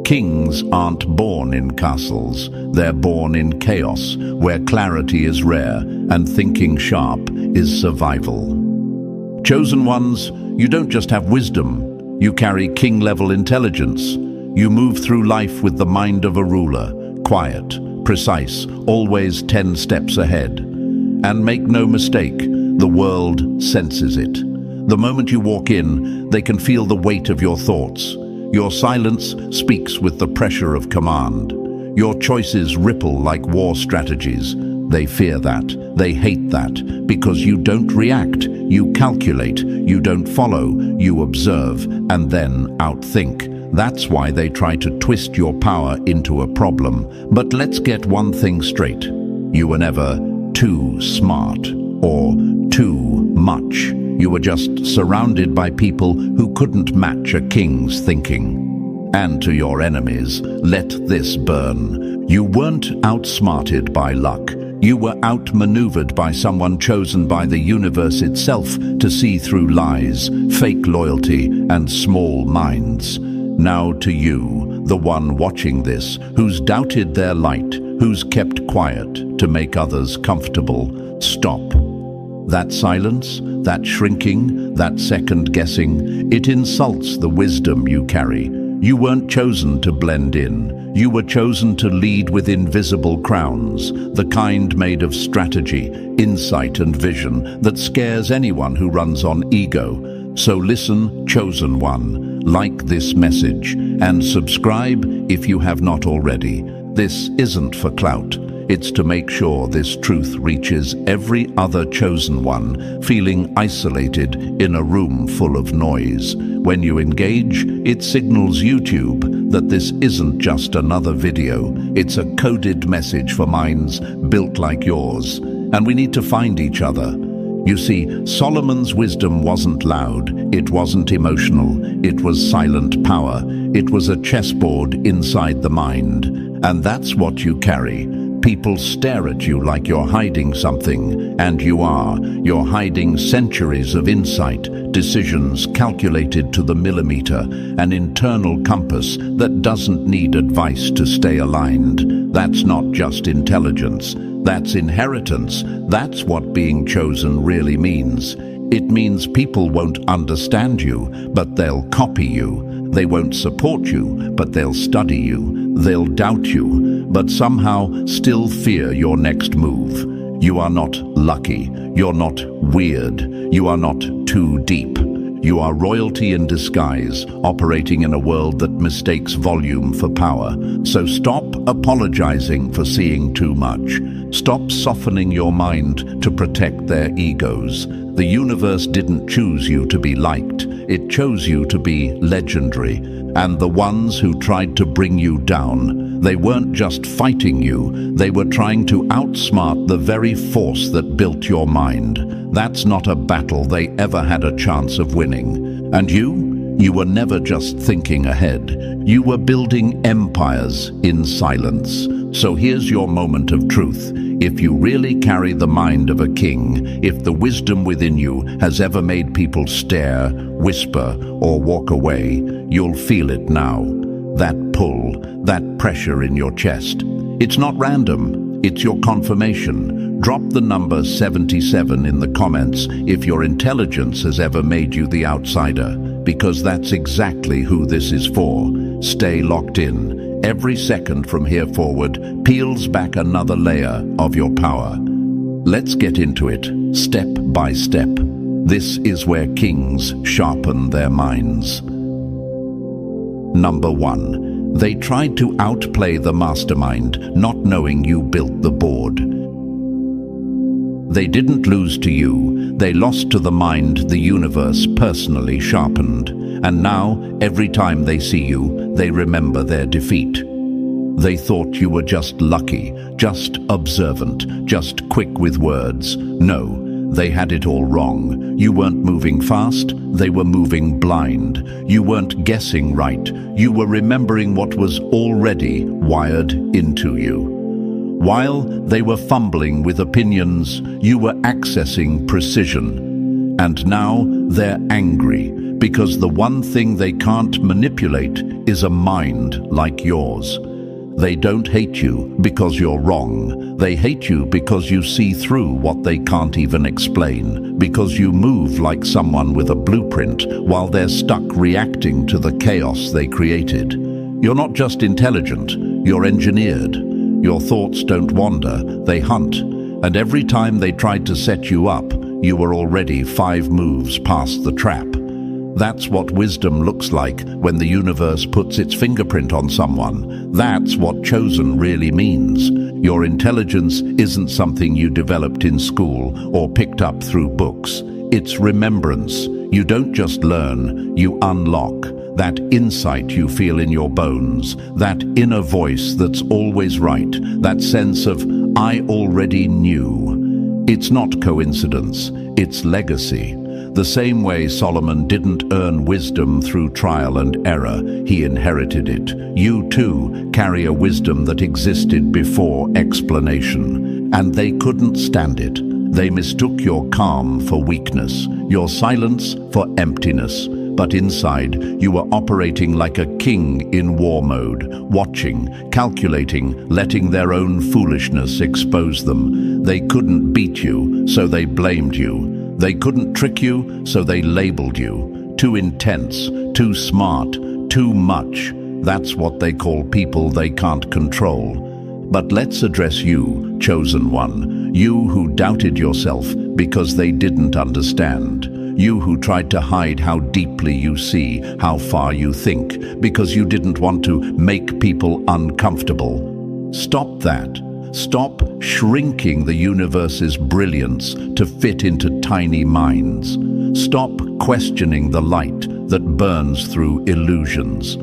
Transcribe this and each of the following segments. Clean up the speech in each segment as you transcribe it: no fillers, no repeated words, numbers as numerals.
Kings aren't born in castles, they're born in chaos, where clarity is rare and thinking sharp is survival. Chosen ones, you don't just have wisdom, you carry king-level intelligence. You move through life with the mind of a ruler, quiet, precise, always 10 steps ahead. And make no mistake, the world senses it. The moment you walk in, they can feel the weight of your thoughts. Your silence speaks with the pressure of command. Your choices ripple like war strategies. They fear that, they hate that, because you don't react, you calculate, you don't follow, you observe, and then outthink. That's why they try to twist your power into a problem. But let's get one thing straight. You were never too smart or too much. You were just surrounded by people who couldn't match a king's thinking. And to your enemies, let this burn. You weren't outsmarted by luck. You were outmaneuvered by someone chosen by the universe itself to see through lies, fake loyalty, and small minds. Now to you, the one watching this, who's doubted their light, who's kept quiet to make others comfortable, stop. That silence, that shrinking, that second-guessing, it insults the wisdom you carry. You weren't chosen to blend in. You were chosen to lead with invisible crowns, the kind made of strategy, insight and vision that scares anyone who runs on ego. So listen, chosen one, like this message, and subscribe if you have not already. This isn't for clout. It's to make sure this truth reaches every other chosen one feeling isolated in a room full of noise. When you engage, it signals YouTube that this isn't just another video. It's a coded message for minds built like yours. And we need to find each other. You see, Solomon's wisdom wasn't loud, it wasn't emotional, it was silent power. It was a chessboard inside the mind. And that's what you carry. People stare at you like you're hiding something, and you are. You're hiding centuries of insight, decisions calculated to the millimeter, an internal compass that doesn't need advice to stay aligned. That's not just intelligence, that's inheritance. That's what being chosen really means. It means people won't understand you, but they'll copy you. They won't support you, but they'll study you. They'll doubt you, but somehow still fear your next move. You are not lucky. You're not weird. You are not too deep. You are royalty in disguise, operating in a world that mistakes volume for power. So stop apologizing for seeing too much. Stop softening your mind to protect their egos. The universe didn't choose you to be liked. It chose you to be legendary. And the ones who tried to bring you down, they weren't just fighting you, they were trying to outsmart the very force that built your mind. That's not a battle they ever had a chance of winning. And you were never just thinking ahead. You were building empires in silence. So here's your moment of truth. If you really carry the mind of a king, if the wisdom within you has ever made people stare, whisper, or walk away, you'll feel it now. That pull, that pressure in your chest. It's not random, it's your confirmation. Drop the number 77 in the comments if your intelligence has ever made you the outsider, because that's exactly who this is for. Stay locked in. Every second from here forward peels back another layer of your power. Let's get into it, step by step. This is where kings sharpen their minds. Number 1. They tried to outplay the mastermind, not knowing you built the board. They didn't lose to you, they lost to the mind the universe personally sharpened. And now, every time they see you, they remember their defeat. They thought you were just lucky, just observant, just quick with words. No, they had it all wrong. You weren't moving fast, they were moving blind. You weren't guessing right, you were remembering what was already wired into you. While they were fumbling with opinions, you were accessing precision. And now they're angry, because the one thing they can't manipulate is a mind like yours. They don't hate you because you're wrong. They hate you because you see through what they can't even explain, because you move like someone with a blueprint while they're stuck reacting to the chaos they created. You're not just intelligent, you're engineered. Your thoughts don't wander, they hunt. And every time they tried to set you up, you were already 5 moves past the trap. That's what wisdom looks like when the universe puts its fingerprint on someone. That's what chosen really means. Your intelligence isn't something you developed in school or picked up through books. It's remembrance. You don't just learn, you unlock. That insight you feel in your bones, that inner voice that's always right, that sense of, I already knew. It's not coincidence, it's legacy. The same way Solomon didn't earn wisdom through trial and error, he inherited it. You too carry a wisdom that existed before explanation, and they couldn't stand it. They mistook your calm for weakness, your silence for emptiness. But inside, you were operating like a king in war mode, watching, calculating, letting their own foolishness expose them. They couldn't beat you, so they blamed you. They couldn't trick you, so they labeled you. Too intense, too smart, too much. That's what they call people they can't control. But let's address you, chosen one. You who doubted yourself because they didn't understand. You who tried to hide how deeply you see, how far you think, because you didn't want to make people uncomfortable. Stop that. Stop shrinking the universe's brilliance to fit into tiny minds. Stop questioning the light that burns through illusions.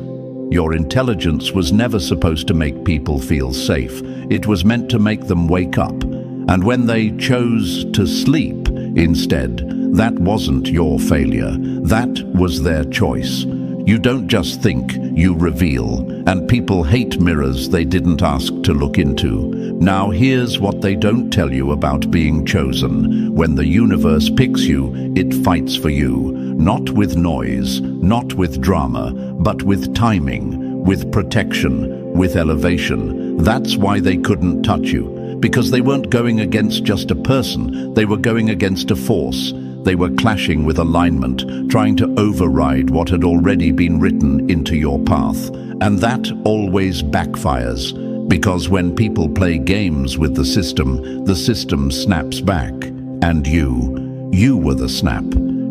Your intelligence was never supposed to make people feel safe. It was meant to make them wake up. And when they chose to sleep instead, that wasn't your failure. That was their choice. You don't just think, you reveal. And people hate mirrors they didn't ask to look into. Now here's what they don't tell you about being chosen. When the universe picks you, it fights for you. Not with noise, not with drama, but with timing, with protection, with elevation. That's why they couldn't touch you. Because they weren't going against just a person, they were going against a force. They were clashing with alignment, trying to override what had already been written into your path. And that always backfires, because when people play games with the system snaps back. And you were the snap.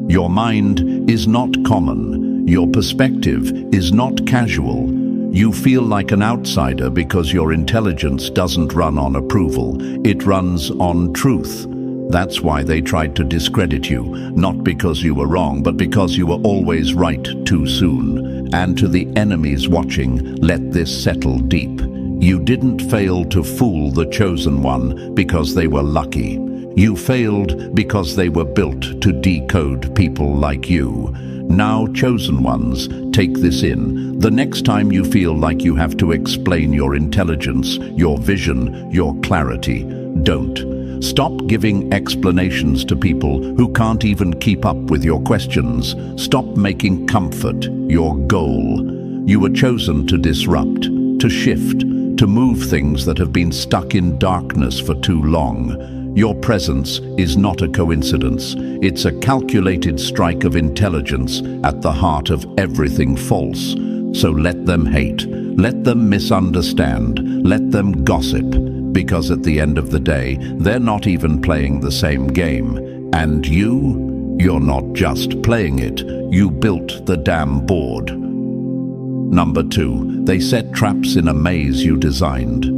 Your mind is not common. Your perspective is not casual. You feel like an outsider because your intelligence doesn't run on approval. It runs on truth. That's why they tried to discredit you, not because you were wrong, but because you were always right too soon. And to the enemies watching, let this settle deep. You didn't fail to fool the chosen one because they were lucky. You failed because they were built to decode people like you. Now, chosen ones, take this in. The next time you feel like you have to explain your intelligence, your vision, your clarity, don't. Stop giving explanations to people who can't even keep up with your questions. Stop making comfort your goal. You were chosen to disrupt, to shift, to move things that have been stuck in darkness for too long. Your presence is not a coincidence. It's a calculated strike of intelligence at the heart of everything false. So let them hate, let them misunderstand, let them gossip, because at the end of the day, they're not even playing the same game. And you're not just playing it, you built the damn board. Number 2, they set traps in a maze you designed.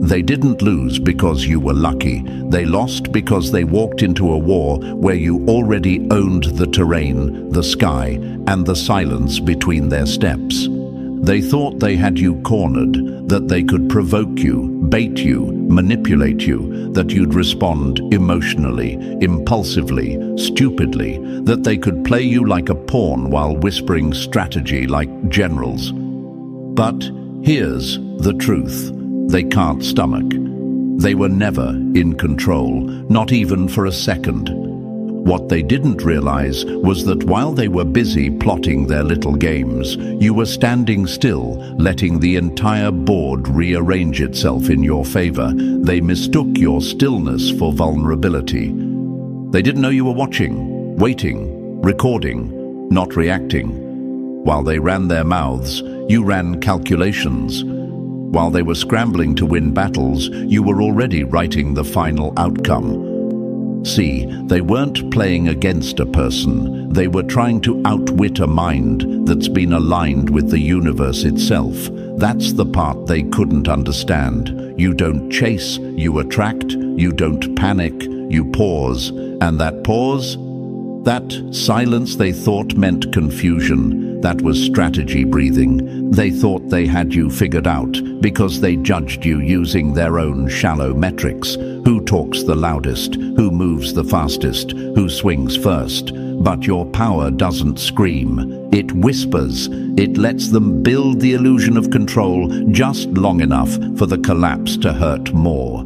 They didn't lose because you were lucky. They lost because they walked into a war where you already owned the terrain, the sky, and the silence between their steps. They thought they had you cornered, that they could provoke you, bait you, manipulate you, that you'd respond emotionally, impulsively, stupidly, that they could play you like a pawn while whispering strategy like generals. But here's the truth. They can't stomach. They were never in control, not even for a second. What they didn't realize was that while they were busy plotting their little games, you were standing still, letting the entire board rearrange itself in your favor. They mistook your stillness for vulnerability. They didn't know you were watching, waiting, recording, not reacting. While they ran their mouths, you ran calculations. While they were scrambling to win battles, you were already writing the final outcome. See, they weren't playing against a person. They were trying to outwit a mind that's been aligned with the universe itself. That's the part they couldn't understand. You don't chase, you attract. You don't panic, you pause. And that pause? That silence they thought meant confusion. That was strategy breathing. They thought they had you figured out because they judged you using their own shallow metrics. Who talks the loudest? Who moves the fastest? Who swings first? But your power doesn't scream. It whispers. It lets them build the illusion of control just long enough for the collapse to hurt more.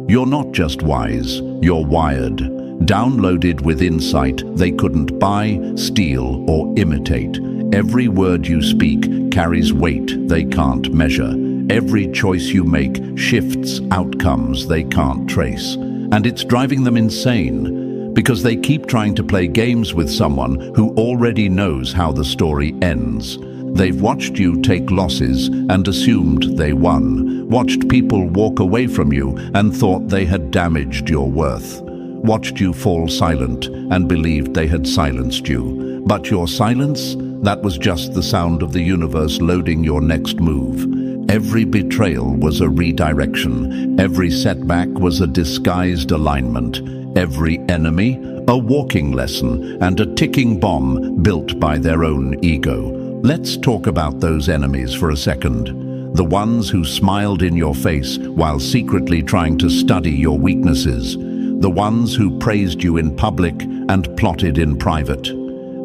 You're not just wise, you're wired. Downloaded with insight they couldn't buy, steal, or imitate. Every word you speak carries weight they can't measure. Every choice you make shifts outcomes they can't trace. And it's driving them insane, because they keep trying to play games with someone who already knows how the story ends. They've watched you take losses and assumed they won. Watched people walk away from you and thought they had damaged your worth. Watched you fall silent and believed they had silenced you. But your silence? That was just the sound of the universe loading your next move. Every betrayal was a redirection. Every setback was a disguised alignment. Every enemy, a walking lesson and a ticking bomb built by their own ego. Let's talk about those enemies for a second. The ones who smiled in your face while secretly trying to study your weaknesses. The ones who praised you in public and plotted in private.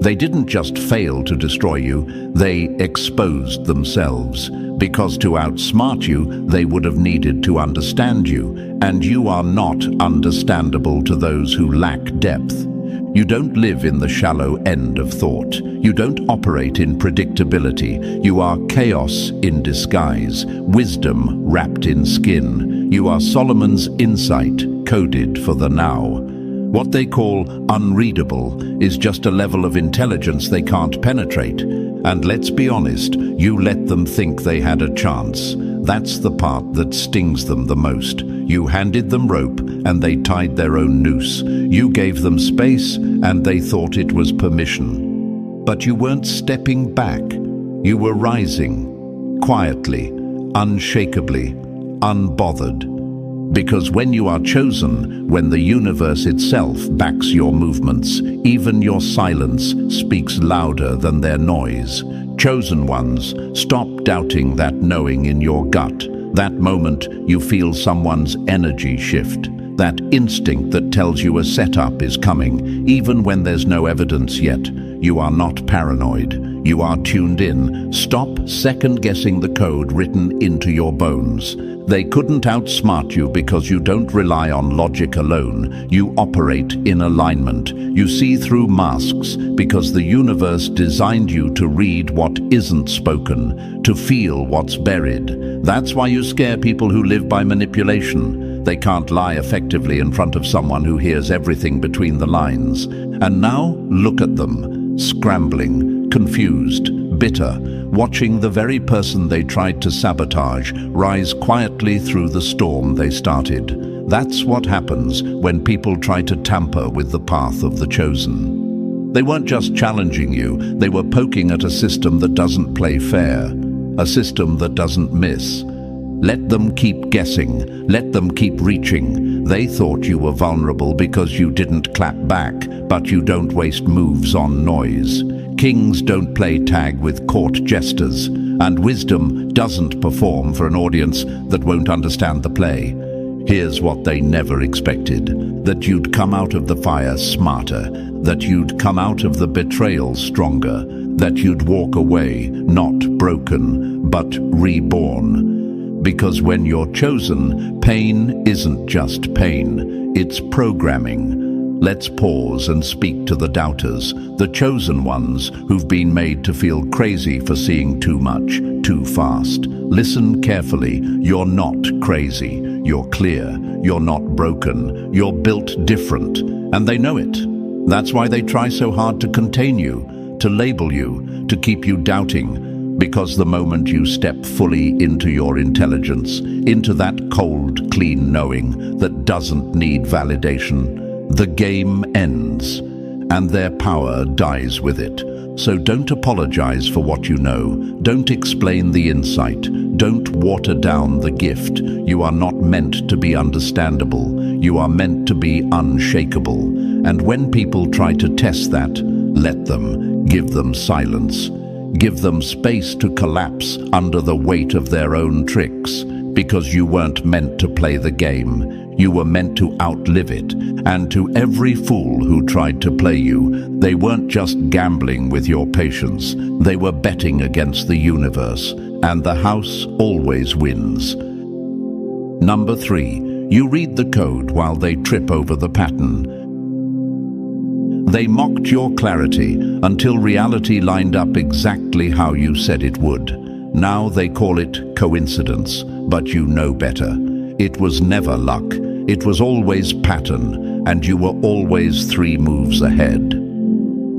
They didn't just fail to destroy you, they exposed themselves. Because to outsmart you, they would have needed to understand you, and you are not understandable to those who lack depth. You don't live in the shallow end of thought. You don't operate in predictability. You are chaos in disguise, wisdom wrapped in skin. You are Solomon's insight coded for the now. What they call unreadable is just a level of intelligence they can't penetrate. And let's be honest, you let them think they had a chance. That's the part that stings them the most. You handed them rope and they tied their own noose. You gave them space and they thought it was permission. But you weren't stepping back. You were rising, quietly, unshakably, unbothered. Because when you are chosen, when the universe itself backs your movements, even your silence speaks louder than their noise. Chosen ones, stop doubting that knowing in your gut. That moment you feel someone's energy shift. That instinct that tells you a setup is coming, even when there's no evidence yet. You are not paranoid. You are tuned in. Stop second-guessing the code written into your bones. They couldn't outsmart you because you don't rely on logic alone. You operate in alignment. You see through masks because the universe designed you to read what isn't spoken, to feel what's buried. That's why you scare people who live by manipulation. They can't lie effectively in front of someone who hears everything between the lines. And now, look at them, scrambling, confused, bitter, watching the very person they tried to sabotage rise quietly through the storm they started. That's what happens when people try to tamper with the path of the chosen. They weren't just challenging you, they were poking at a system that doesn't play fair, a system that doesn't miss. Let them keep guessing, let them keep reaching. They thought you were vulnerable because you didn't clap back, but you don't waste moves on noise. Kings don't play tag with court jesters, and wisdom doesn't perform for an audience that won't understand the play. Here's what they never expected: that you'd come out of the fire smarter, that you'd come out of the betrayal stronger, that you'd walk away, not broken, but reborn. Because when you're chosen, pain isn't just pain, it's programming. Let's pause and speak to the doubters, the chosen ones who've been made to feel crazy for seeing too much, too fast. Listen carefully. You're not crazy. You're clear. You're not broken. You're built different. And they know it. That's why they try so hard to contain you, to label you, to keep you doubting. Because the moment you step fully into your intelligence, into that cold, clean knowing that doesn't need validation, the game ends, and their power dies with it. So don't apologize for what you know. Don't explain the insight. Don't water down the gift. You are not meant to be understandable. You are meant to be unshakable. And when people try to test that, let them. Give them silence. Give them space to collapse under the weight of their own tricks, because you weren't meant to play the game. You were meant to outlive it. And to every fool who tried to play you, they weren't just gambling with your patience. They were betting against the universe. And the house always wins. Number 3, you read the code while they trip over the pattern. They mocked your clarity until reality lined up exactly how you said it would. Now they call it coincidence, but you know better. It was never luck. It was always pattern, and you were always 3 moves ahead.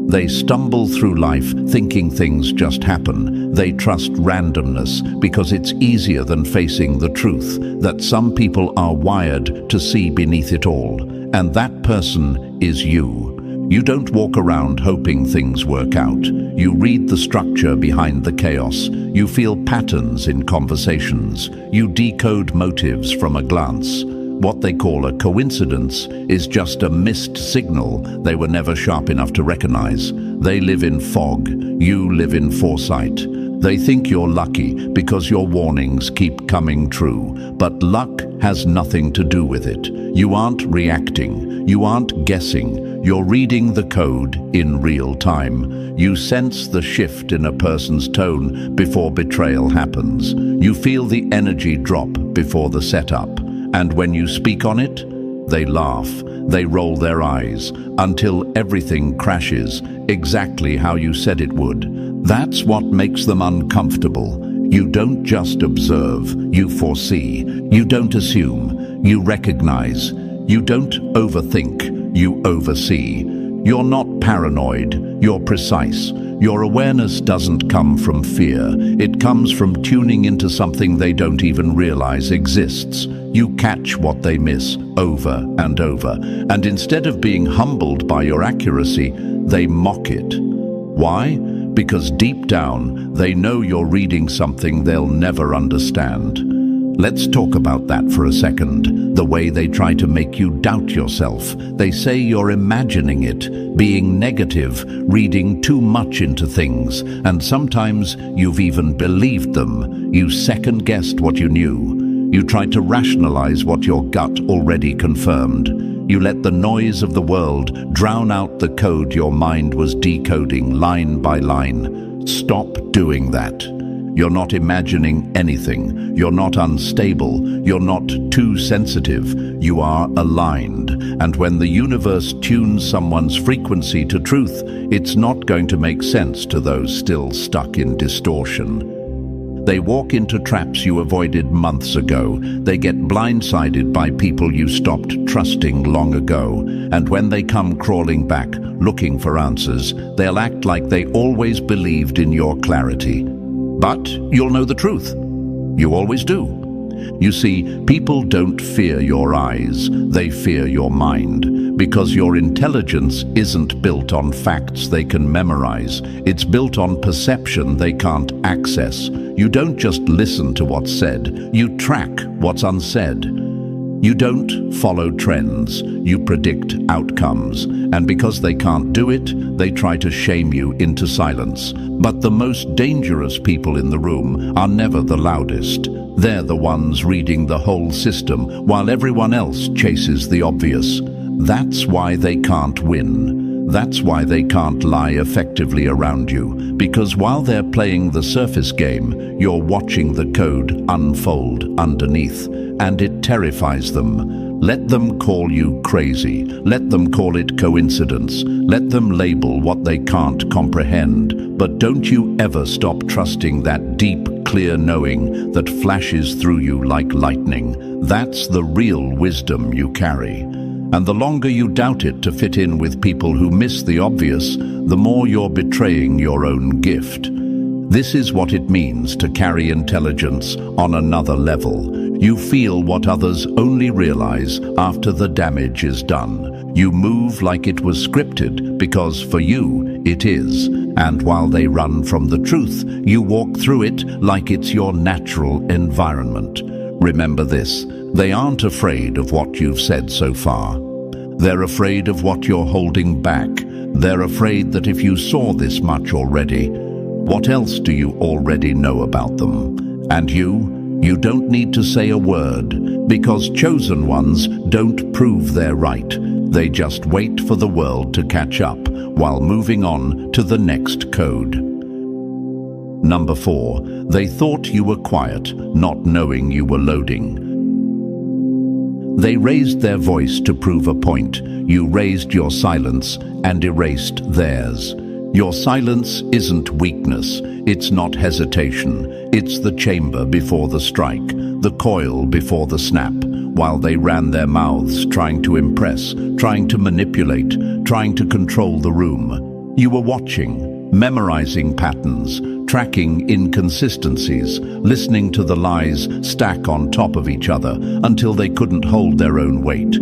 They stumble through life thinking things just happen. They trust randomness because it's easier than facing the truth that some people are wired to see beneath it all, and that person is you. You don't walk around hoping things work out. You read the structure behind the chaos. You feel patterns in conversations. You decode motives from a glance. What they call a coincidence is just a missed signal they were never sharp enough to recognize. They live in fog. You live in foresight. They think you're lucky because your warnings keep coming true. But luck has nothing to do with it. You aren't reacting. You aren't guessing. You're reading the code in real time. You sense the shift in a person's tone before betrayal happens. You feel the energy drop before the setup. And when you speak on it, they laugh, they roll their eyes, until everything crashes exactly how you said it would. That's what makes them uncomfortable. You don't just observe, you foresee. You don't assume, you recognize. You don't overthink, you oversee. You're not paranoid, you're precise. Your awareness doesn't come from fear. It comes from tuning into something they don't even realize exists. You catch what they miss over and over. And instead of being humbled by your accuracy, they mock it. Why? Because deep down, they know you're reading something they'll never understand. Let's talk about that for a second. The way they try to make you doubt yourself. They say you're imagining it, being negative, reading too much into things, and sometimes you've even believed them. You second-guessed what you knew. You tried to rationalize what your gut already confirmed. You let the noise of the world drown out the code your mind was decoding line by line. Stop doing that. You're not imagining anything. You're not unstable. You're not too sensitive. You are aligned. And when the universe tunes someone's frequency to truth, it's not going to make sense to those still stuck in distortion. They walk into traps you avoided months ago. They get blindsided by people you stopped trusting long ago. And when they come crawling back, looking for answers, they'll act like they always believed in your clarity. But you'll know the truth. You always do. You see, people don't fear your eyes, they fear your mind, because your intelligence isn't built on facts they can memorize. It's built on perception they can't access. You don't just listen to what's said, you track what's unsaid. You don't follow trends, you predict outcomes. And because they can't do it, they try to shame you into silence. But the most dangerous people in the room are never the loudest. They're the ones reading the whole system while everyone else chases the obvious. That's why they can't win. That's why they can't lie effectively around you. Because while they're playing the surface game, you're watching the code unfold underneath. And it terrifies them. Let them call you crazy. Let them call it coincidence. Let them label what they can't comprehend. But don't you ever stop trusting that deep, clear knowing that flashes through you like lightning. That's the real wisdom you carry. And the longer you doubt it to fit in with people who miss the obvious, the more you're betraying your own gift. This is what it means to carry intelligence on another level. You feel what others only realize after the damage is done. You move like it was scripted because for you it is. And while they run from the truth, you walk through it like it's your natural environment. Remember this, they aren't afraid of what you've said so far. They're afraid of what you're holding back. They're afraid that if you saw this much already, what else do you already know about them? And you don't need to say a word, because chosen ones don't prove they're right. They just wait for the world to catch up while moving on to the next code. Number 4, they thought you were quiet, not knowing you were loading. They raised their voice to prove a point. You raised your silence and erased theirs. Your silence isn't weakness, it's not hesitation. It's the chamber before the strike, the coil before the snap, while they ran their mouths trying to impress, trying to manipulate, trying to control the room. You were watching, memorizing patterns, tracking inconsistencies, listening to the lies stack on top of each other until they couldn't hold their own weight.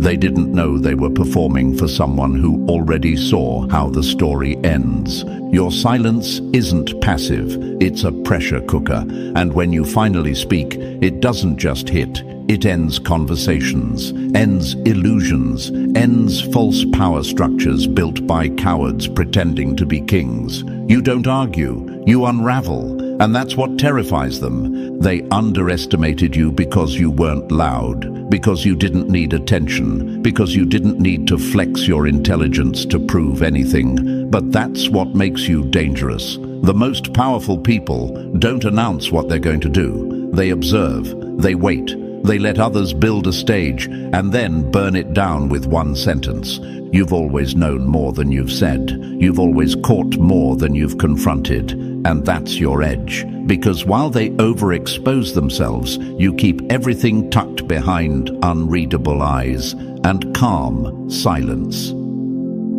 They didn't know they were performing for someone who already saw how the story ends. Your silence isn't passive, it's a pressure cooker. And when you finally speak, it doesn't just hit. It ends conversations, ends illusions, ends false power structures built by cowards pretending to be kings. You don't argue, you unravel. And that's what terrifies them. They underestimated you because you weren't loud, because you didn't need attention, because you didn't need to flex your intelligence to prove anything. But that's what makes you dangerous. The most powerful people don't announce what they're going to do. They observe, they wait, they let others build a stage and then burn it down with one sentence. You've always known more than you've said. You've always caught more than you've confronted. And that's your edge. Because while they overexpose themselves, you keep everything tucked behind unreadable eyes and calm silence.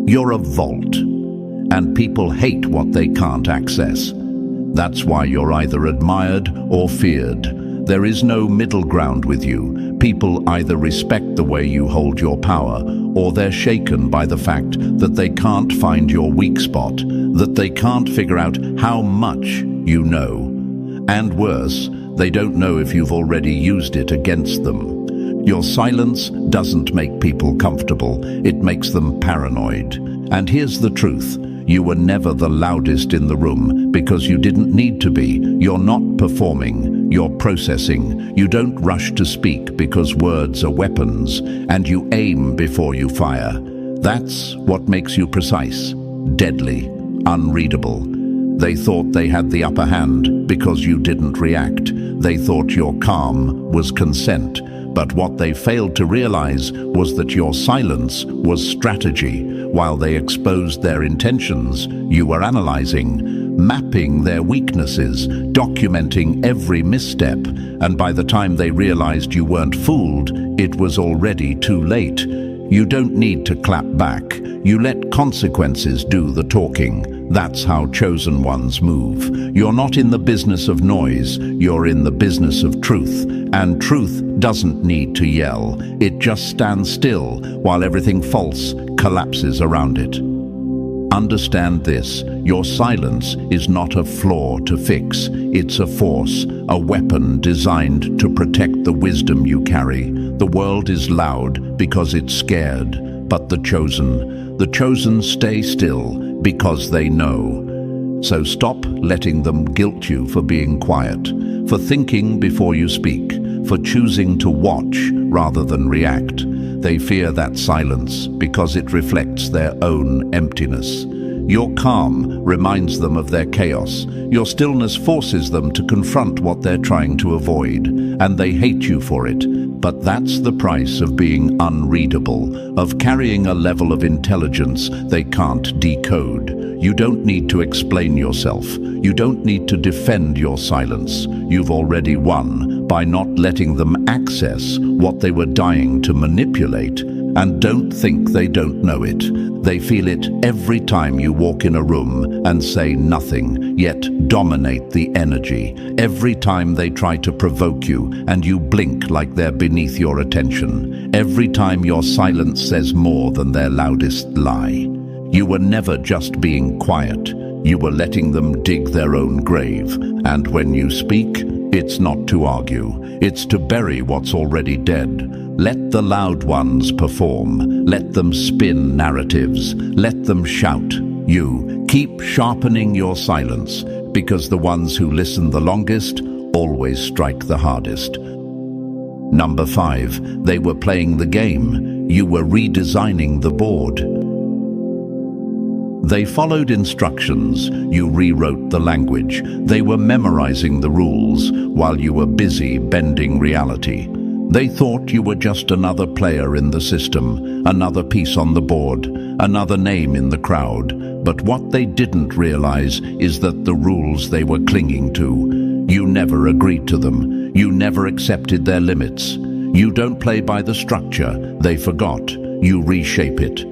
You're a vault, and people hate what they can't access. That's why you're either admired or feared. There is no middle ground with you. People either respect the way you hold your power, or they're shaken by the fact that they can't find your weak spot, that they can't figure out how much you know. And worse, they don't know if you've already used it against them. Your silence doesn't make people comfortable, it makes them paranoid. And here's the truth. You were never the loudest in the room because you didn't need to be. You're not performing, you're processing. You don't rush to speak because words are weapons, and you aim before you fire. That's what makes you precise, deadly, unreadable. They thought they had the upper hand because you didn't react. They thought your calm was consent. But what they failed to realize was that your silence was strategy. While they exposed their intentions, you were analyzing, mapping their weaknesses, documenting every misstep. And by the time they realized you weren't fooled, it was already too late. You don't need to clap back. You let consequences do the talking. That's how chosen ones move. You're not in the business of noise, you're in the business of truth. And truth doesn't need to yell. It just stands still while everything false collapses around it. Understand this, your silence is not a flaw to fix. It's a force, a weapon designed to protect the wisdom you carry. The world is loud because it's scared, but the chosen stay still because they know. So stop letting them guilt you for being quiet, for thinking before you speak, for choosing to watch rather than react. They fear that silence because it reflects their own emptiness. Your calm reminds them of their chaos. Your stillness forces them to confront what they're trying to avoid, and they hate you for it. But that's the price of being unreadable, of carrying a level of intelligence they can't decode. You don't need to explain yourself. You don't need to defend your silence. You've already won by not letting them access what they were dying to manipulate. And don't think they don't know it. They feel it every time you walk in a room and say nothing, yet dominate the energy. Every time they try to provoke you and you blink like they're beneath your attention. Every time your silence says more than their loudest lie. You were never just being quiet. You were letting them dig their own grave. And when you speak, it's not to argue. It's to bury what's already dead. Let the loud ones perform. Let them spin narratives. Let them shout. You keep sharpening your silence, because the ones who listen the longest always strike the hardest. Number 5, they were playing the game. You were redesigning the board. They followed instructions. You rewrote the language. They were memorizing the rules while you were busy bending reality. They thought you were just another player in the system, another piece on the board, another name in the crowd. But what they didn't realize is that the rules they were clinging to, you never agreed to them. You never accepted their limits. You don't play by the structure they forgot. You reshape it.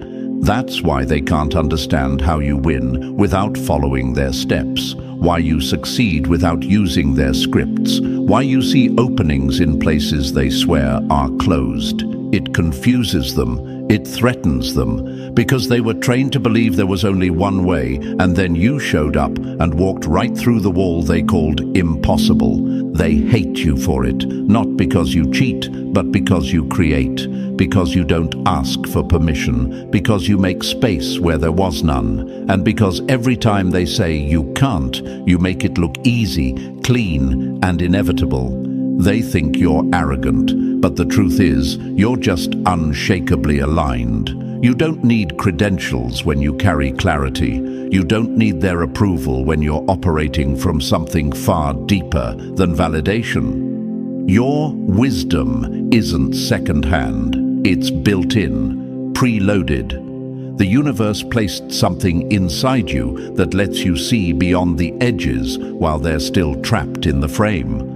That's why they can't understand how you win without following their steps, why you succeed without using their scripts, why you see openings in places they swear are closed. It confuses them, it threatens them, because they were trained to believe there was only one way, and then you showed up and walked right through the wall they called impossible. They hate you for it, not because you cheat, but because you create, because you don't ask for permission, because you make space where there was none, and because every time they say you can't, you make it look easy, clean, and inevitable. They think you're arrogant, but the truth is, you're just unshakably aligned. You don't need credentials when you carry clarity. You don't need their approval when you're operating from something far deeper than validation. Your wisdom isn't second-hand. It's built-in, preloaded. The universe placed something inside you that lets you see beyond the edges while they're still trapped in the frame.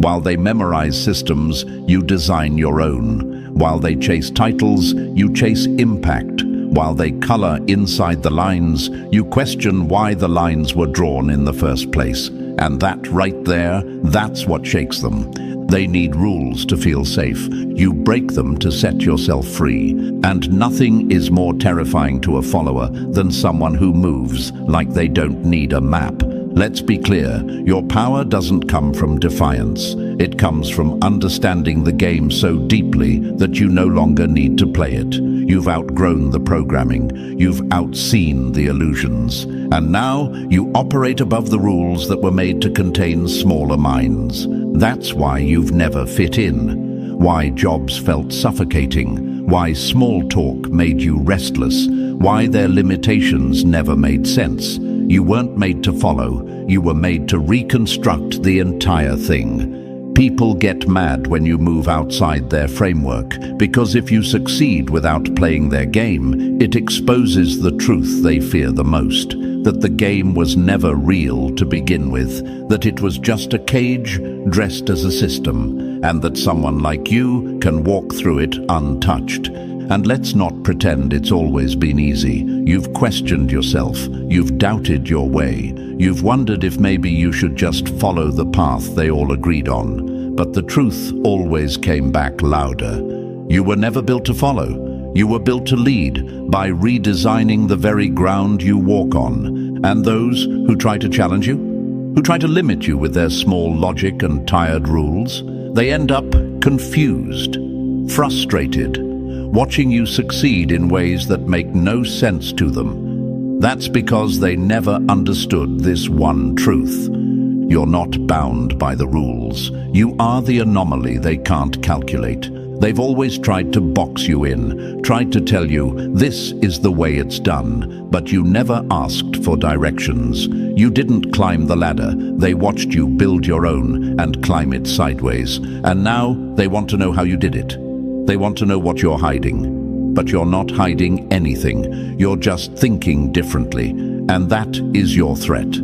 While they memorize systems, you design your own. While they chase titles, you chase impact. While they color inside the lines, you question why the lines were drawn in the first place. And that right there, that's what shakes them. They need rules to feel safe. You break them to set yourself free. And nothing is more terrifying to a follower than someone who moves like they don't need a map. Let's be clear, your power doesn't come from defiance. It comes from understanding the game so deeply that you no longer need to play it. You've outgrown the programming. You've outseen the illusions. And now you operate above the rules that were made to contain smaller minds. That's why you've never fit in. Why jobs felt suffocating. Why small talk made you restless. Why their limitations never made sense. You weren't made to follow, you were made to reconstruct the entire thing. People get mad when you move outside their framework, because if you succeed without playing their game, it exposes the truth they fear the most, that the game was never real to begin with, that it was just a cage dressed as a system, and that someone like you can walk through it untouched. And let's not pretend it's always been easy. You've questioned yourself. You've doubted your way. You've wondered if maybe you should just follow the path they all agreed on. But the truth always came back louder. You were never built to follow. You were built to lead by redesigning the very ground you walk on. And those who try to challenge you, who try to limit you with their small logic and tired rules, they end up confused, frustrated, watching you succeed in ways that make no sense to them. That's because they never understood this one truth. You're not bound by the rules. You are the anomaly they can't calculate. They've always tried to box you in, tried to tell you this is the way it's done, but you never asked for directions. You didn't climb the ladder. They watched you build your own and climb it sideways. And now they want to know how you did it. They want to know what you're hiding. But you're not hiding anything. You're just thinking differently. And that is your threat.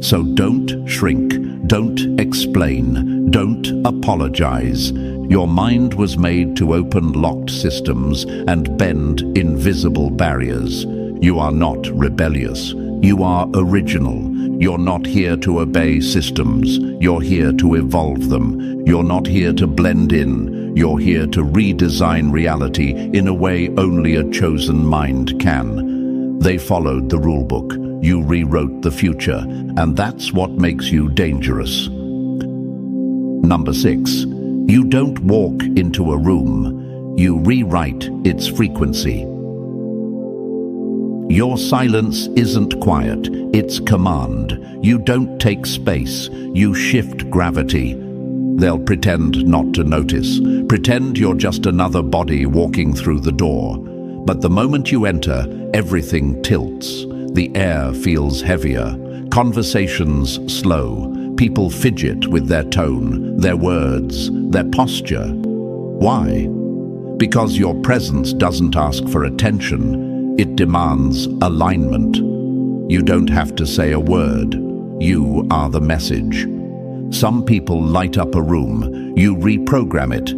So don't shrink. Don't explain. Don't apologize. Your mind was made to open locked systems and bend invisible barriers. You are not rebellious. You are original. You're not here to obey systems. You're here to evolve them. You're not here to blend in. You're here to redesign reality in a way only a chosen mind can. They followed the rulebook. You rewrote the future, and that's what makes you dangerous. Number 6. You don't walk into a room. You rewrite its frequency. Your silence isn't quiet, it's command. You don't take space, you shift gravity. They'll pretend not to notice, pretend you're just another body walking through the door. But the moment you enter, everything tilts. The air feels heavier, conversations slow, people fidget with their tone, their words, their posture. Why? Because your presence doesn't ask for attention, it demands alignment. You don't have to say a word, you are the message. Some people light up a room, you reprogram it.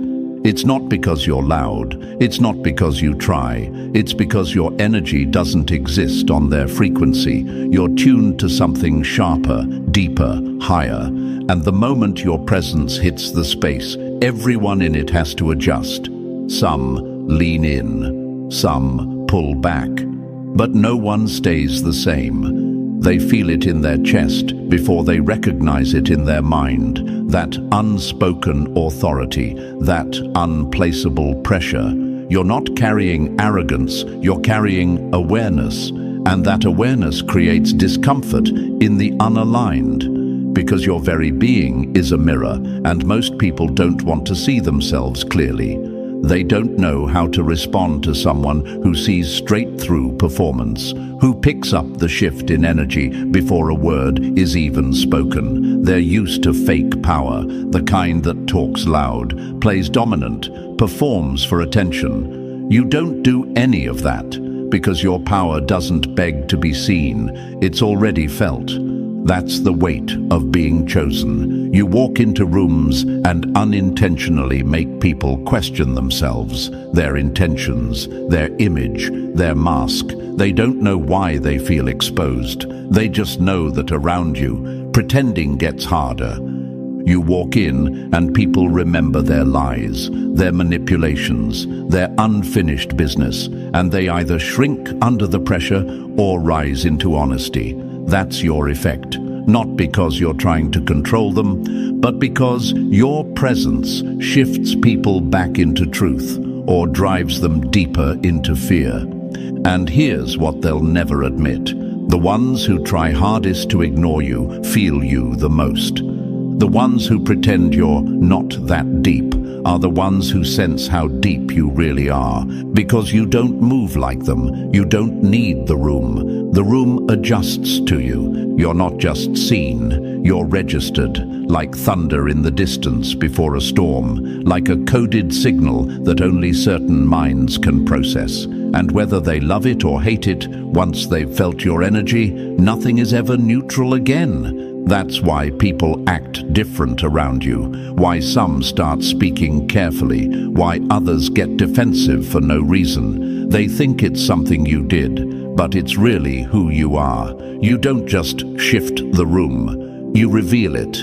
It's not because you're loud, it's not because you try, it's because your energy doesn't exist on their frequency. You're tuned to something sharper, deeper, higher, and the moment your presence hits the space, everyone in it has to adjust. Some lean in, some pull back, but no one stays the same. They feel it in their chest before they recognize it in their mind, that unspoken authority, that unplaceable pressure. You're not carrying arrogance, you're carrying awareness, and that awareness creates discomfort in the unaligned, because your very being is a mirror, and most people don't want to see themselves clearly. They don't know how to respond to someone who sees straight through performance, who picks up the shift in energy before a word is even spoken. They're used to fake power, the kind that talks loud, plays dominant, performs for attention. You don't do any of that, because your power doesn't beg to be seen. It's already felt. That's the weight of being chosen. You walk into rooms and unintentionally make people question themselves, their intentions, their image, their mask. They don't know why they feel exposed. They just know that around you, pretending gets harder. You walk in and people remember their lies, their manipulations, their unfinished business, and they either shrink under the pressure or rise into honesty. That's your effect, not because you're trying to control them, but because your presence shifts people back into truth or drives them deeper into fear. And here's what they'll never admit. The ones who try hardest to ignore you feel you the most. The ones who pretend you're not that deep are the ones who sense how deep you really are, because you don't move like them. You don't need the room. The room adjusts to you. You're not just seen, you're registered, like thunder in the distance before a storm, like a coded signal that only certain minds can process. And whether they love it or hate it, once they've felt your energy, nothing is ever neutral again. That's why people act different around you, why some start speaking carefully, why others get defensive for no reason. They think it's something you did, but it's really who you are. You don't just shift the room, you reveal it.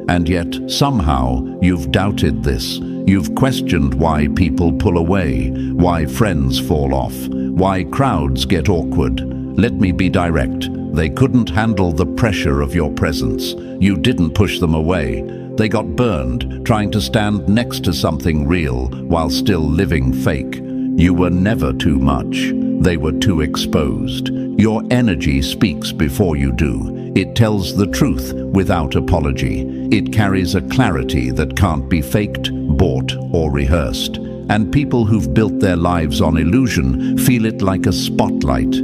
And yet, somehow, you've doubted this. You've questioned why people pull away, why friends fall off, why crowds get awkward. Let me be direct. They couldn't handle the pressure of your presence. You didn't push them away. They got burned, trying to stand next to something real while still living fake. You were never too much. They were too exposed. Your energy speaks before you do. It tells the truth without apology. It carries a clarity that can't be faked, bought, or rehearsed. and people who've built their lives on illusion feel it like a spotlight.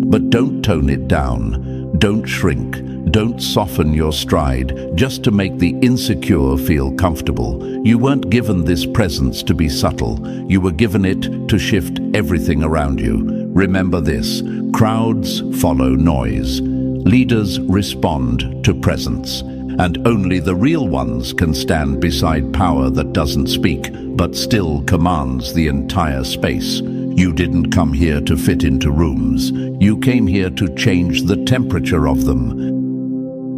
But don't tone it down. Don't shrink. Don't soften your stride just to make the insecure feel comfortable. You weren't given this presence to be subtle. You were given it to shift everything around you. Remember this: crowds follow noise. Leaders respond to presence. And only the real ones can stand beside power that doesn't speak, but still commands the entire space. You didn't come here to fit into rooms. You came here to change the temperature of them.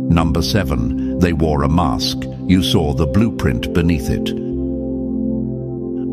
Number 7, they wore a mask. You saw the blueprint beneath it.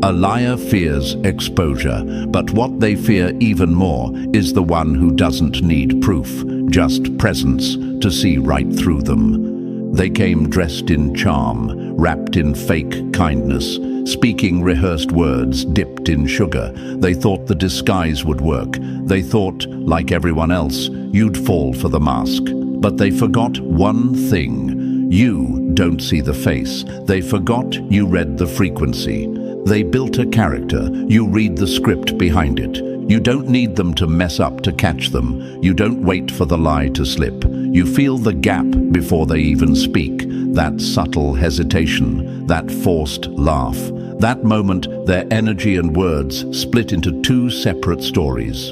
A liar fears exposure, but what they fear even more is the one who doesn't need proof, just presence to see right through them. They came dressed in charm, wrapped in fake kindness, speaking rehearsed words dipped in sugar. They thought the disguise would work. They thought, like everyone else, you'd fall for the mask. But they forgot one thing. You don't see the face. They forgot you read the frequency. They built a character. You read the script behind it. You don't need them to mess up to catch them. You don't wait for the lie to slip. You feel the gap before they even speak. That subtle hesitation, that forced laugh. That moment, their energy and words split into 2 separate stories.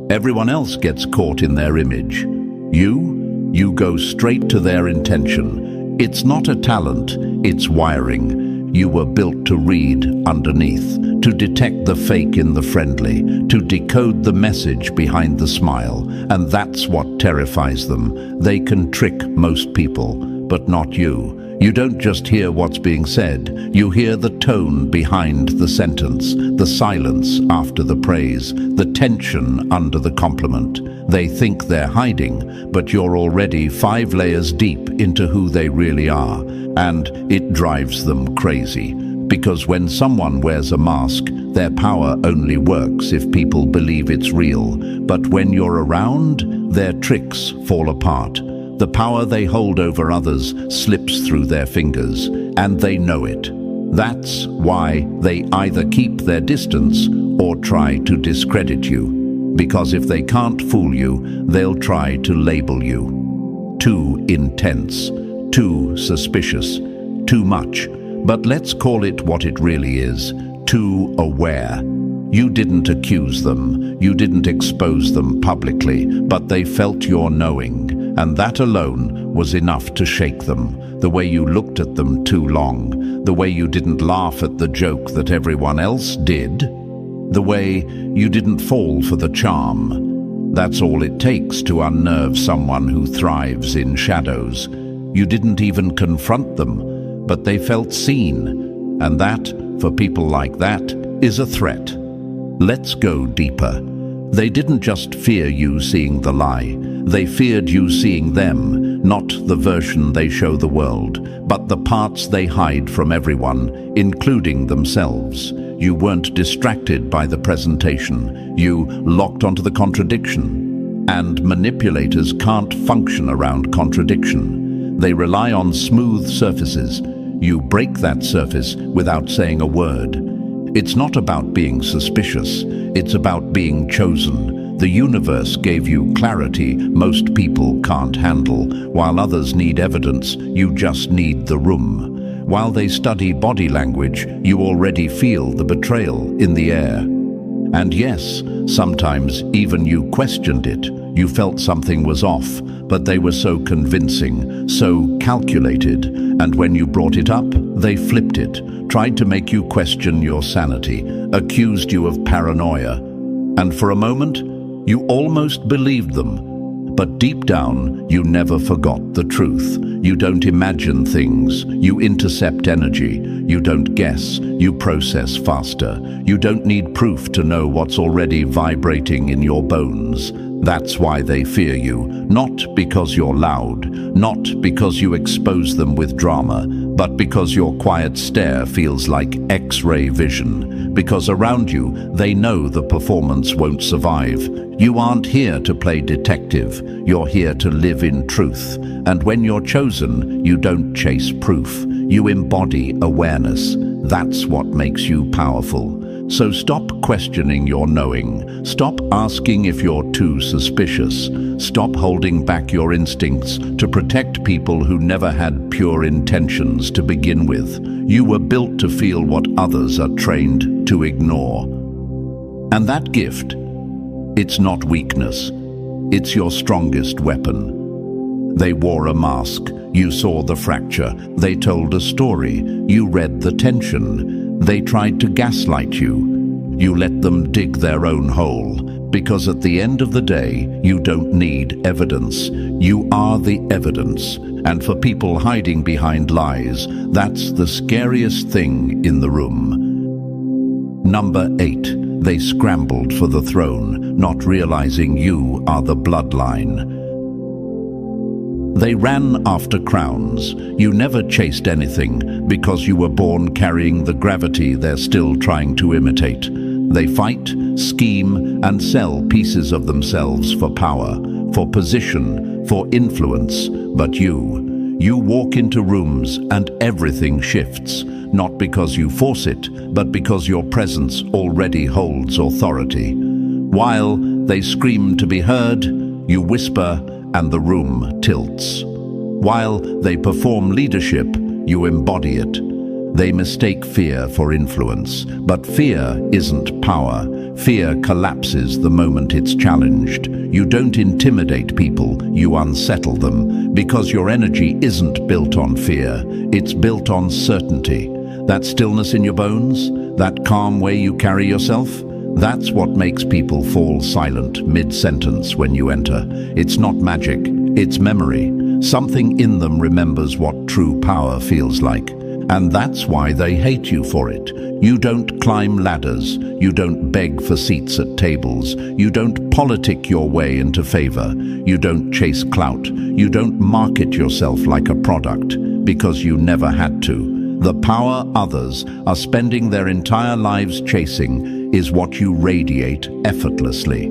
Everyone else gets caught in their image. You go straight to their intention. It's not a talent, it's wiring. You were built to read underneath, to detect the fake in the friendly, to decode the message behind the smile. And that's what terrifies them. They can trick most people, but not you. You don't just hear what's being said, you hear the tone behind the sentence, the silence after the praise, the tension under the compliment. They think they're hiding, but you're already 5 layers deep into who they really are. And it drives them crazy. Because when someone wears a mask, their power only works if people believe it's real. But when you're around, their tricks fall apart. The power they hold over others slips through their fingers, and they know it. That's why they either keep their distance or try to discredit you. Because if they can't fool you, they'll try to label you. Too intense, too suspicious, too much. But let's call it what it really is: too aware. You didn't accuse them, you didn't expose them publicly, but they felt your knowing. And that alone was enough to shake them. The way you looked at them too long, the way you didn't laugh at the joke that everyone else did, the way you didn't fall for the charm. That's all it takes to unnerve someone who thrives in shadows. You didn't even confront them, but they felt seen. And that, for people like that, is a threat. Let's go deeper. They didn't just fear you seeing the lie. They feared you seeing them, not the version they show the world, but the parts they hide from everyone, including themselves. You weren't distracted by the presentation. You locked onto the contradiction. And manipulators can't function around contradiction. They rely on smooth surfaces. You break that surface without saying a word. It's not about being suspicious. It's about being chosen. The universe gave you clarity most people can't handle. While others need evidence, you just need the room. While they study body language, you already feel the betrayal in the air. And yes, sometimes even you questioned it. You felt something was off, but they were so convincing, so calculated. And when you brought it up, they flipped it, tried to make you question your sanity, accused you of paranoia. And for a moment, you almost believed them. But deep down, you never forgot the truth. You don't imagine things. You intercept energy. You don't guess. You process faster. You don't need proof to know what's already vibrating in your bones. That's why they fear you. Not because you're loud. Not because you expose them with drama. But because your quiet stare feels like X-ray vision. Because around you, they know the performance won't survive. You aren't here to play detective. You're here to live in truth. And when you're chosen, you don't chase proof. You embody awareness. That's what makes you powerful. So stop questioning your knowing. Stop asking if you're too suspicious. Stop holding back your instincts to protect people who never had pure intentions to begin with. You were built to feel what others are trained to ignore. And that gift, it's not weakness. It's your strongest weapon. They wore a mask. You saw the fracture. They told a story. You read the tension. They tried to gaslight you. You let them dig their own hole, because at the end of the day, you don't need evidence. You are the evidence. And for people hiding behind lies, that's the scariest thing in the room. Number 8. They scrambled for the throne, not realizing you are the bloodline. They ran after crowns. You never chased anything because you were born carrying the gravity they're still trying to imitate. They fight, scheme, and sell pieces of themselves for power, for position, for influence. But you walk into rooms and everything shifts, not because you force it, but because your presence already holds authority. While they scream to be heard, you whisper, and the room tilts. While they perform leadership, you embody it. They mistake fear for influence, but fear isn't power. Fear collapses the moment it's challenged. You don't intimidate people, you unsettle them, because your energy isn't built on fear, it's built on certainty. That stillness in your bones, that calm way you carry yourself, that's what makes people fall silent mid-sentence when you enter. It's not magic, it's memory. Something in them remembers what true power feels like. And that's why they hate you for it. You don't climb ladders. You don't beg for seats at tables. You don't politic your way into favor. You don't chase clout. You don't market yourself like a product, because you never had to. The power others are spending their entire lives chasing is what you radiate effortlessly.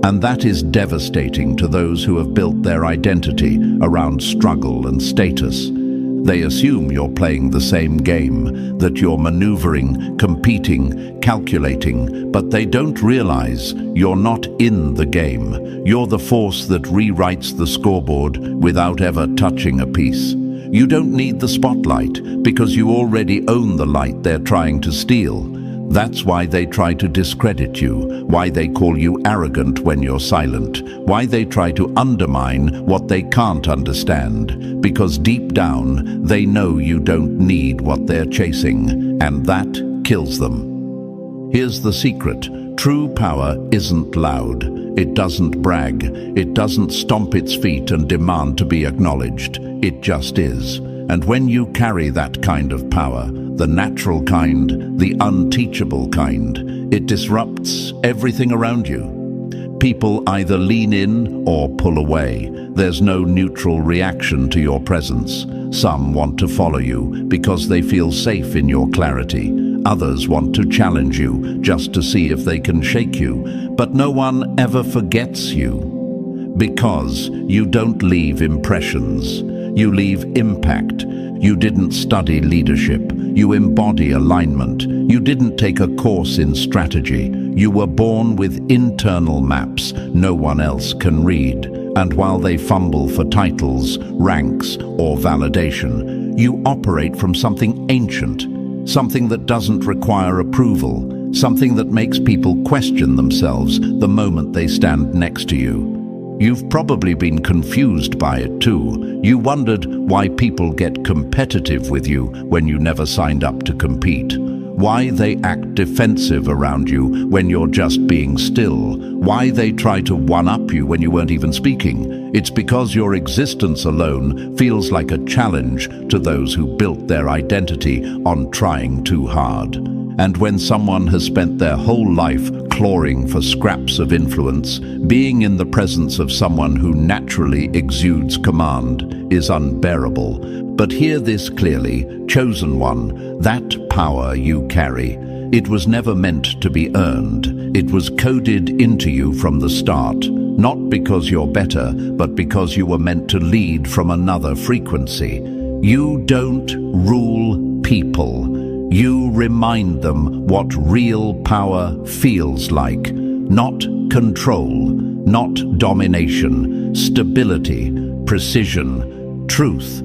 And that is devastating to those who have built their identity around struggle and status. They assume you're playing the same game, that you're maneuvering, competing, calculating, but they don't realize you're not in the game. You're the force that rewrites the scoreboard without ever touching a piece. You don't need the spotlight because you already own the light they're trying to steal. That's why they try to discredit you, why they call you arrogant when you're silent, why they try to undermine what they can't understand, because deep down they know you don't need what they're chasing, and that kills them. Here's the secret. True power isn't loud. It doesn't brag. It doesn't stomp its feet and demand to be acknowledged. It just is. And when you carry that kind of power, the natural kind, the unteachable kind, it disrupts everything around you. People either lean in or pull away. There's no neutral reaction to your presence. Some want to follow you because they feel safe in your clarity. Others want to challenge you just to see if they can shake you. But no one ever forgets you, because you don't leave impressions. You leave impact. You didn't study leadership. You embody alignment. You didn't take a course in strategy. You were born with internal maps no one else can read. And while they fumble for titles, ranks, or validation, you operate from something ancient, something that doesn't require approval, something that makes people question themselves the moment they stand next to you. You've probably been confused by it too. You wondered why people get competitive with you when you never signed up to compete. Why they act defensive around you when you're just being still. Why they try to one-up you when you weren't even speaking. It's because your existence alone feels like a challenge to those who built their identity on trying too hard. And when someone has spent their whole life clawing for scraps of influence, being in the presence of someone who naturally exudes command is unbearable. But hear this clearly, chosen one, that power you carry, it was never meant to be earned. It was coded into you from the start, not because you're better, but because you were meant to lead from another frequency. You don't rule people. You remind them what real power feels like. Not control, not domination, stability, precision, truth.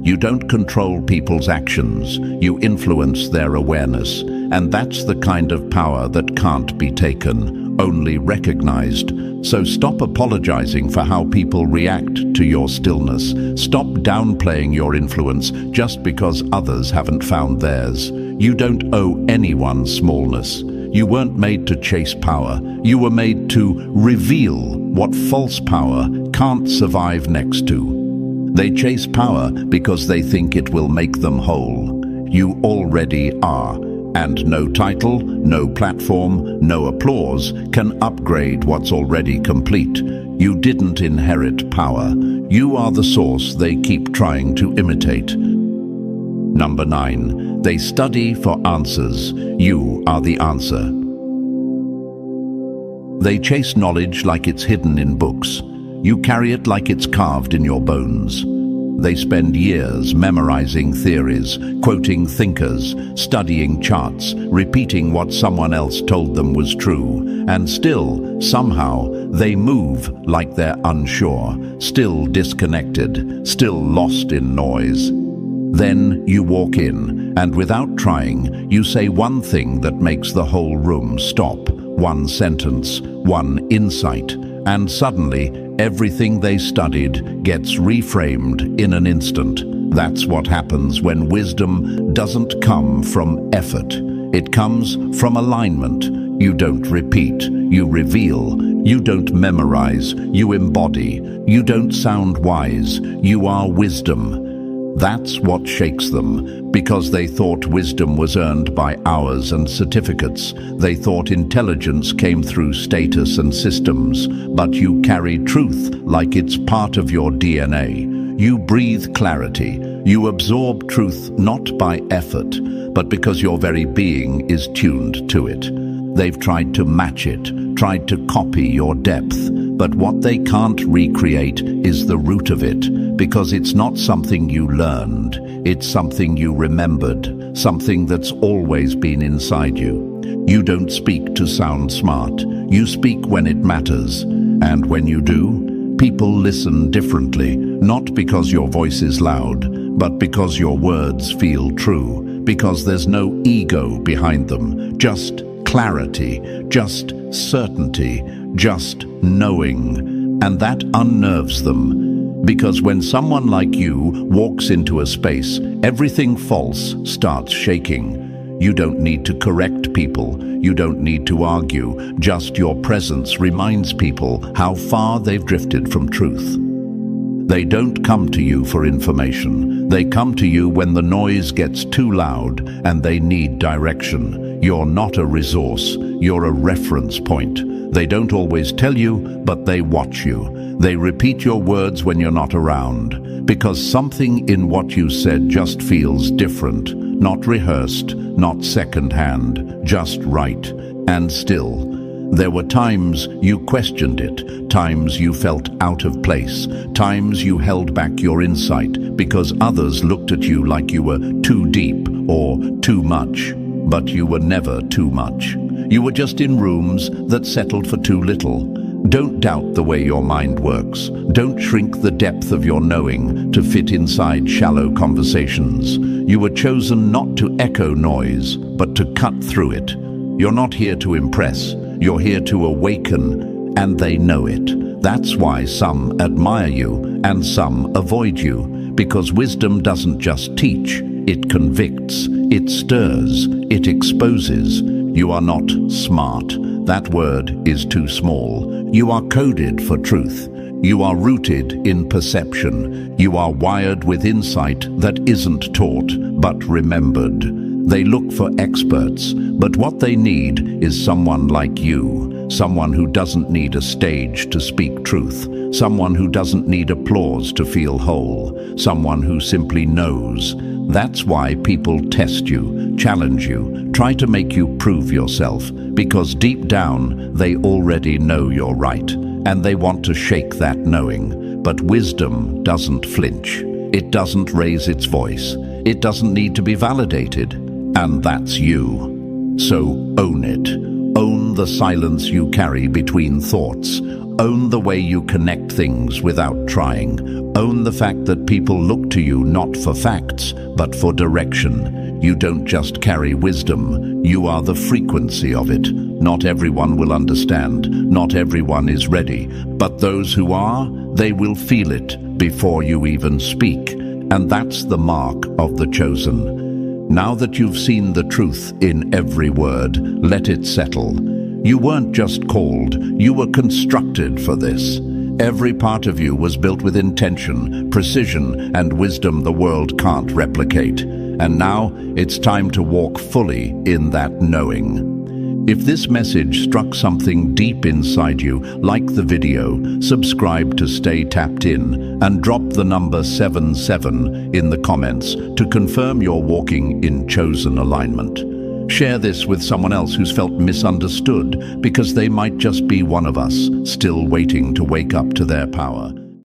You don't control people's actions, you influence their awareness. And that's the kind of power that can't be taken, only recognized. So stop apologizing for how people react to your stillness. Stop downplaying your influence just because others haven't found theirs. You don't owe anyone smallness. You weren't made to chase power. You were made to reveal what false power can't survive next to. They chase power because they think it will make them whole. You already are. And no title, no platform, no applause can upgrade what's already complete. You didn't inherit power. You are the source they keep trying to imitate. Number 9. They study for answers. You are the answer. They chase knowledge like it's hidden in books. You carry it like it's carved in your bones. They spend years memorizing theories, quoting thinkers, studying charts, repeating what someone else told them was true. And still, somehow, they move like they're unsure, still disconnected, still lost in noise. Then you walk in, and without trying, you say one thing that makes the whole room stop. One sentence, one insight, and suddenly, everything they studied gets reframed in an instant. That's what happens when wisdom doesn't come from effort. It comes from alignment. You don't repeat, you reveal. You don't memorize, you embody. You don't sound wise, you are wisdom. That's what shakes them, because they thought wisdom was earned by hours and certificates. They thought intelligence came through status and systems, but you carry truth like it's part of your DNA. You breathe clarity. You absorb truth not by effort, but because your very being is tuned to it. They've tried to match it, tried to copy your depth, but what they can't recreate is the root of it, because it's not something you learned, it's something you remembered, something that's always been inside you. You don't speak to sound smart, you speak when it matters, and when you do, people listen differently, not because your voice is loud, but because your words feel true, because there's no ego behind them, just clarity, just certainty, just knowing. And that unnerves them, because when someone like you walks into a space, everything false starts shaking. You don't need to correct people, you don't need to argue, just your presence reminds people how far they've drifted from truth. They don't come to you for information. They come to you when the noise gets too loud and they need direction. You're not a resource, you're a reference point. They don't always tell you, but they watch you. They repeat your words when you're not around, because something in what you said just feels different, not rehearsed, not second-hand, just right. And still, there were times you questioned it, times you felt out of place, times you held back your insight because others looked at you like you were too deep or too much. But you were never too much. You were just in rooms that settled for too little. Don't doubt the way your mind works. Don't shrink the depth of your knowing to fit inside shallow conversations. You were chosen not to echo noise, but to cut through it. You're not here to impress. You're here to awaken, and they know it. That's why some admire you and some avoid you, because wisdom doesn't just teach, it convicts, it stirs, it exposes. You are not smart. That word is too small. You are coded for truth. You are rooted in perception. You are wired with insight that isn't taught, but remembered. They look for experts, but what they need is someone like you, someone who doesn't need a stage to speak truth, someone who doesn't need applause to feel whole, someone who simply knows. That's why people test you, challenge you, try to make you prove yourself, because deep down they already know you're right, and they want to shake that knowing. But wisdom doesn't flinch. It doesn't raise its voice. It doesn't need to be validated. And that's you. So own it. Own the silence you carry between thoughts. Own the way you connect things without trying. Own the fact that people look to you not for facts, but for direction. You don't just carry wisdom, you are the frequency of it. Not everyone will understand, not everyone is ready, but those who are, they will feel it before you even speak. And that's the mark of the chosen. Now that you've seen the truth in every word, let it settle. You weren't just called, you were constructed for this. Every part of you was built with intention, precision, and wisdom the world can't replicate. And now it's time to walk fully in that knowing. If this message struck something deep inside you, like the video, subscribe to stay tapped in, and drop the number 77 in the comments to confirm you're walking in chosen alignment. Share this with someone else who's felt misunderstood, because they might just be one of us, still waiting to wake up to their power.